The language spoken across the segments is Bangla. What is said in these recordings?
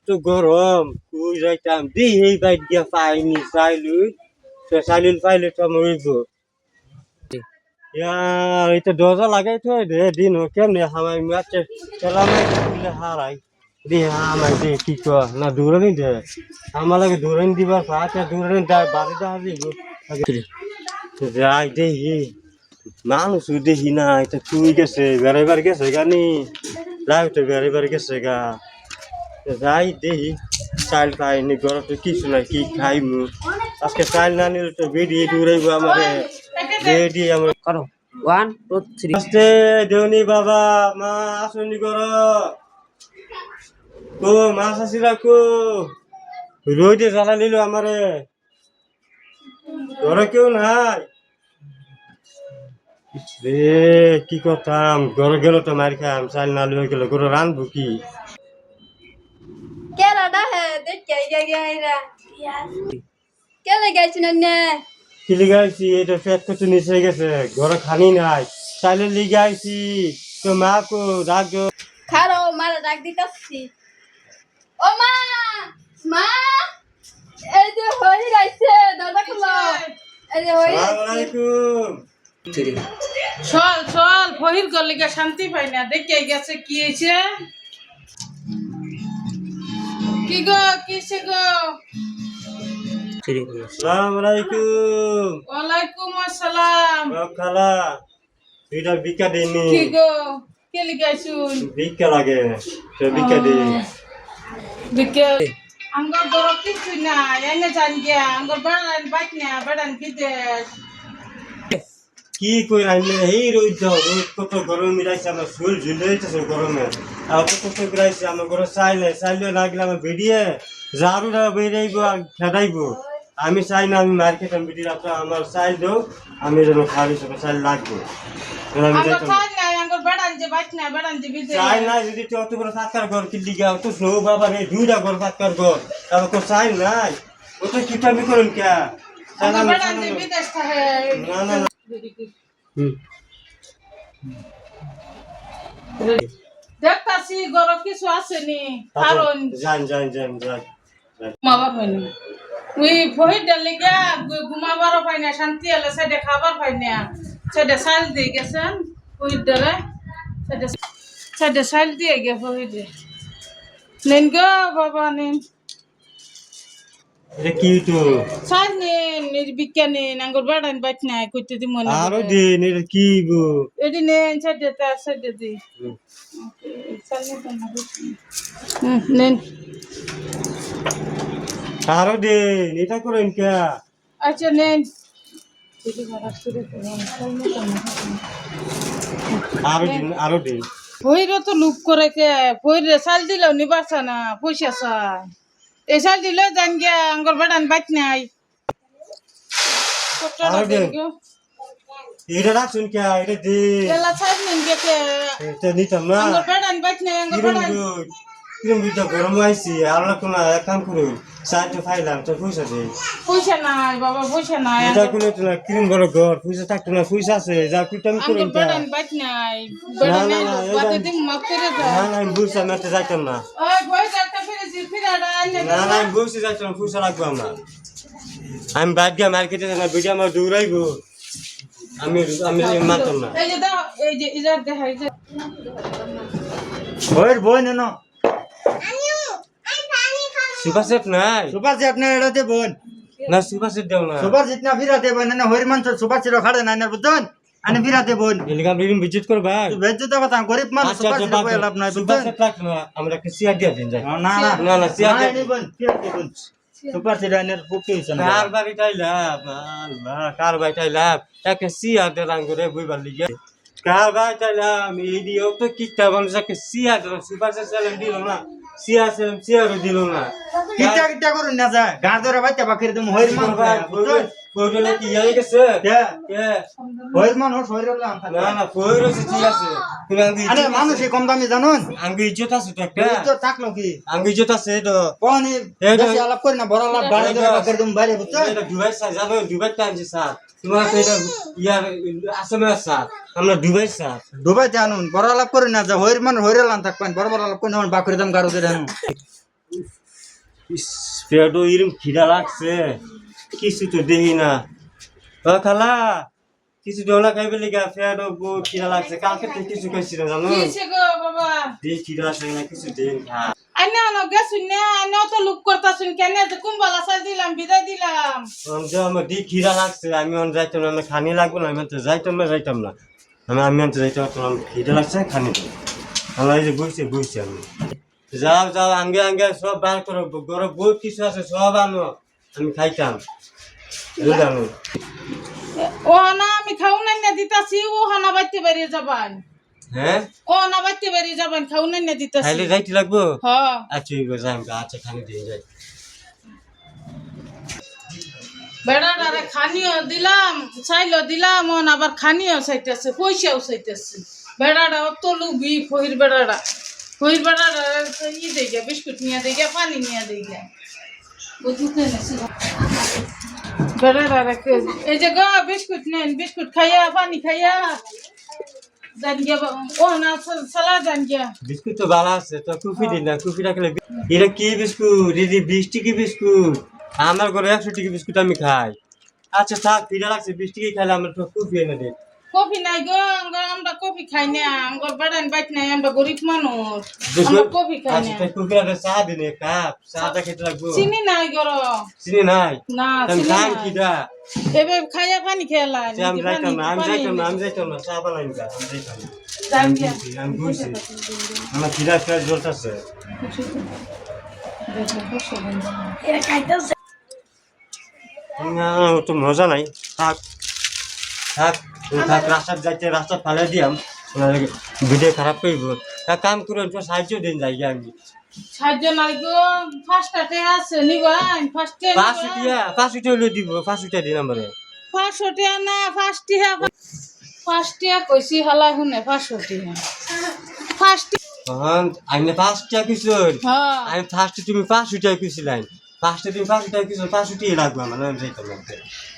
তো গরম তুই যাইতাম দি এই বাইক দিয়া পাইনি চাইলুই তো চাইলুল পাইলে তো মরিব এটা দরজা লাগাই তো দে দিন কেমনে হামাই মাছে চালামাই দিলে হারাই দে হামাই দে কি কর না দূরানি দে আমার লাগে দূরানি দিবার পাঁচটা দূরানি বাড়ি দা দিব যাই দেখি মানুষ দেখি না এটা তুই গেছে বেড়াইবার গেছে গানি লাইতে বেড়াইবার গেছে গা যাই দেখি চাইল খাইনি গরমে কিছু নাই কি খাইমু আজকে চাইল না নিলে তো বেরিয়ে দৌড়াইব আমারে বেরিয়ে আমরা করো 1 2 3 আস্তে দেউনি বাবা মা আসনি গর কো মা শাশিরা কো রোদে জ্বালা নিল আমারে ঘরে কেউ নাই রে কি করতাম ঘরে গেল তো মার খাম চাইল না লয়ে গেল ঘরে রানবো কি কেলা দা হে দেখ কে গে কেলা গাইছ না কি লিগাইছি এটা পেট কত নিচে গেছে ঘরে খানি নাই চাইলে লিগাইছি তো মা কো ডাক খারো মারা ডাক দিতাছি ও মা মা এই যে হই গাইছে দাদা খোলো এই যে হই আসসালামু আলাইকুম চল চল ফহির গলিকে শান্তি পাই না দেখে গেছে কি হয়েছে কি গো কিসে গো আসসালামু আলাইকুম ওয়ালাইকুম আসসালাম খালা দুইটা ভিক্ষা দেনি কি গো কে লিগাইছুন ভিক্ষা লাগে তো ভিক্ষা দে বিকে আঙ্গর গরো কিছু না এনে জান গিয়া আঙ্গর বাড়ান বাইক না বাড়ান কি দে কি কই আইলে এই রোদ কত গরম মিলাইছে আমার ফুল ঝুলেইতেছে গরমে আর কত গ্রাইছে আমার ঘরে চাইলে না গেলে আমার বেরিয়ে ঝাড়ুটা বেরিয়েইব আর খেদাইব আমি চাই না আমি মার্কেট আমি বেরিয়ে আপনার আমার চাইল দেও আমি যেন খাবি সব চাইল লাগবে আমি আঙ্গর যাইতাম খাই না আঙ্গর বাড়ান যে বাইক না বাড়ান যে বিদে চাই না যদি অত বড় সাতকার ঘর কিনলি গা তো স্নো বাবা রে দুইটা ঘর সাতকার ঘর তারপর তো চাইল নাই ও তো কিতাবি করুন কে আঙ্গর বাড়ান যে বিদেশ থাকে না না দেখতাছি গরো কিছু আসেনি কারণ যান ঘুমাবার পাই না ওই ফহির ডালে গিয়া ঘুমাবারও পাই না শান্তি হলে সেটা খাবার পাই না সেটা সাইল দিয়ে গেছেন ফহির ডালে সেটা সাইল দিয়ে গে ফহির নেন গো বাবা নেন এটা কি তো সাইল নেন বিজ্ঞান নেন আঙ্গুর বাড়ান বাইট নাই কইতে দি মনে আরো দিন এটা কি গো এটি নেন সেটা দি নেন আরো দিন এটা করেন কে আচ্ছা নেন আরো দিন ফহিরও তো লুপ করে কে ফহিরে চাল দিলেও নিবারছা না পয়সা চাই এই চাল দিলেও জান গিয়া আঙ্গর বাড়ান বাইট নাই এটা রাখছুন কে এটা দিন এলা চাল নেন কে এটা নিতাম না আঙ্গর বাড়ান বাইট নাই আঙ্গর বাড়ান কিরম বুঝতে গরম আইসি আর কোন এক কাম করুন সাইডে ফাইলাম তো পয়সা দেই পয়সা নাই বাবা পয়সা নাই এটা কোন না কিরম বড় ঘর পয়সা থাকতো না পয়সা আছে যা কুটাম করুন আঙ্গর বাড়ান বাইট নাই বাড়ান বাদে দিম মাফ করে দাও না আমি বুঝছি আমি একটা যাইতাম না ওই পয়সা একটা ফিরেছি ফিরাটা আইনে না আমি বুঝছি যাইতাম পয়সা লাগবে আমার আমি বাদ গিয়ে মার্কেটে না বিটা আমার দৌড়াইবো আমি আমি মানতাম না এই যে দাও এই যে ইজার দেখাই যে ওর বোন এনো সুপার সেট নাই সুপার সেট না এটাতে বোন না সুপার সেট দেও না সুপার সেট না ফিরাতে বোন না হরি মানুষ সুপার সেট খাড়ে না না বুঝছেন আনি ফিরাতে বোন এলাকা বিরিম ভিজিট কর ভাই বেজ্জ তো কথা গরিব মানুষ আচ্ছা সুপার সেট আচ্ছা কই লাভ নাই সুপার বুঝছেন সেট রাখো না আমরা একটা সিয়ার দিয়ে দিন যাই না না না না সিয়ার না দিয়ে নি বোন ফিরাতে বোন সুপার সেট আনের বুকে হইছে না কার বাড়ি টাইলাম আল্লাহ কার বাড়ি টাইলাম একটা সিয়ার দিয়ে রাং করে বইবার লিগে কার বাড়ি টাইলাম এই দিও তো কিটা মানুষ একটা সিয়ার সুপার সেট চালাম দিল না সিয়ার দিল না কিটা কিটা করুন না যা গার ধরে বাইতে বাকির তুমি হরি মানুষ বুঝছেন কইলে কি হয়ে গেছে কে কে হরি মানুষ হরি লাম না না কইরো ঠিক আছে তুমি আরে মানুষ কম দামি জানুন আঙ্গি ইজ্জত আছে তো একটা তো থাকলো কি আঙ্গি ইজ্জত আছে তো কোনি বেশি আলাপ করি না বড় লাভ গাড়ি ধরে বাকির তুমি বাইরে বুঝছেন এটা দুবাই স্যার জানো দুবাই টাইম যে স্যার তোমার তো এটা ইয়ার আসামে স্যার আমরা দুবাই স্যার দুবাই জানুন বড় লাভ করি না যা হরি মানুষ হরি লাম থাকবেন বড় বড় লাভ কোন বাকির দাম গাড়ি ধরে পেটও এরম খিদা লাগছে কিছু তো দেখি না ও খালা কিছু ডলা খাইবে লিগা পেটও খিদা লাগছে কালকে তো কিছু খাইছি না জানো কিছে গো বাবা দিয়ে খিদা লাগছে না কিছু দেন খা আইনা না গেছুন না আইনা তো লুক করতাছুন কেন যে কুম্বালা সাজ দিলাম বিদায় দিলাম আমার দিয়ে খিদা লাগছে আমি অন যাইতাম না আমি খানি লাগবো না আমি তো যাইতাম না আমি তো যাইতে পারতাম না খিদা লাগছে খানি দেবো আমার এই যে বইছে আমি যাও আঙ্গে সব বার করো গরো বহুত কিছু আছে সব আনো আমি খাইতাম দুধ আনো ও না আমি খাও না দিতাছি ও হানা বাইতে বেরিয়ে যাবেন হ্যাঁ ও না বাইতে বেরিয়ে যাবেন খাও না দিতাছি খাইলে যাইতে লাগবো হ্যাঁ আচ্ছা এই যাই আচ্ছা খানি দিয়ে যাই বেড়াটারে খানিও দিলাম চাইলো দিলাম ও আবার খানিও চাইতেছে পয়সাও চাইতেছে বেড়াটা অত লুবি ফহির বেড়াটা দেই গিয়া বিস্কুট নিয়ে দেই গিয়া পানি নিয়ে দেই গিয়া বুঝতে নেছি বেড়াটা এই যে গো বিস্কুট নেন বিস্কুট খাইয়া পানি খাইয়া জান গিয়া ও না সালা জান গিয়া বিস্কুট তো ভালো আছে তো কুফি দিন না কুফি রাখলে এটা কি বিস্কুট এই যে 20 টাকা বিস্কুট আমার ঘরে 100 টাকা বিস্কুট আমি খাই আচ্ছা থাক খিদা লাগছে 20 টাকা খাইলে আমার তো কুফি এনে দে কফি নাই গো আমরা কফি খাই না আমার বেড়ান বাইক নাই আমরা গরিব মানুষ আমরা কফি খাই আচ্ছা না তাই কুফি রাখলে চা দিন এক কাপ চাটা খেতে লাগবো চিনি নাই গর চিনি নাই না আমি চিনি খাই নাই খিদা এবে খাইয়া পানি খেলা আমি যাইতাম না চা বানাই না আমি যাইতাম না জান গিয়া আমি বুঝছি আমার খিদা ফের জ্বলতেছে এরা খাইতেছে না তো মজা নাই থাক রাস্তা যাইতে রাস্তা ফালে দিয়াম ভিডিও খারাপ করব তা কাম করে একটু সাহায্য দিন যাই আমি সাহায্য নাই গো ফার্স্টে আছে নিবান ফার্স্টে 5 টাকা দিব 5 টাকা দিন আমারে 500 টাকা না ফার্স্টে কইছি হালা শুনে 500 টাকা ফার্স্ট হন আমি 5 টাকা কিছু হ্যাঁ আমি ফার্স্টে তুমি 5 টাকা কইছিলেন ফার্স্টে তুমি 5 টাকা কিছু 5 টাকা লাগবে আমার আমি যাইতাম না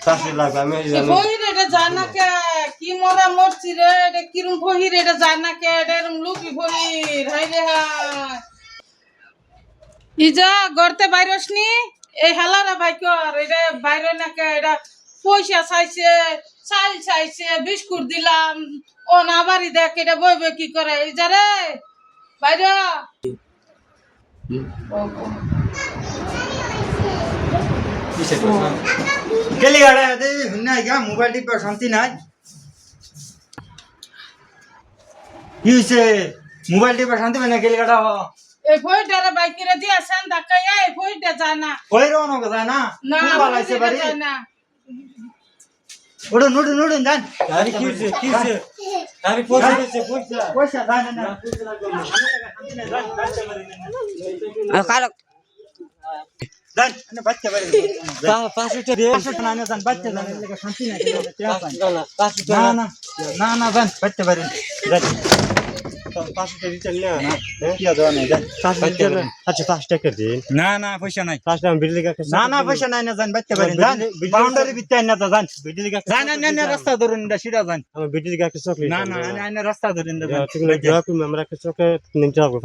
5 লাগবে আমি ফহির এটা জানা কে কি মরা মরছি রে এটা কিরম ফহির এটা জানা কে এরম লুকি ফহির হাই রে হাই ইজা গড়তে বাইরস নি এই হালারা ভাই কর এটা বাইরে না কে এটা পয়সা চাইছে চাল চাইছে বিস্কুট দিলাম ও না বাড়ি দেখ এটা বইবে কি করে ইজা রে বাইরে কেলি গাড়া দে হুন্না গা মোবাইল টিপা শান্তি নাই কি হইছে মোবাইল টিপা শান্তি পাই না কেলি গাড়া এই ফইটারে বাইকেরে দিয়া সান ধাক্কায় এই ফইটা জানা ওই রোনো কথা না না খুব ভালো আছে বাড়ি জানা ওড়ন জান আরে কি হইছে আরে পয়সা পয়সা জান না কারক জান না বাচ্চা বাড়ি 5 টাকা দে 500 টাকা না জান বাচ্চা জান লাগা শান্তি নাই না 5 না জান বাচ্চা বাড়ি জান 5 টাকা দিতেন না কি আদা না জান 5 টাকা আচ্ছা 5 টাকা দিন না পয়সা নাই 5 টাকা বিজলি কাছে না পয়সা নাই না জান বাচ্চা বাড়ি জান বাউন্ডারি ভিতরে না জান বিজলি কাছে জান না রাস্তা ধরুন দা সিধা জান আমার বিজলি কাছে চকলেট না রাস্তা ধরুন দা তুমি আমরা চকলেট নিতে হবে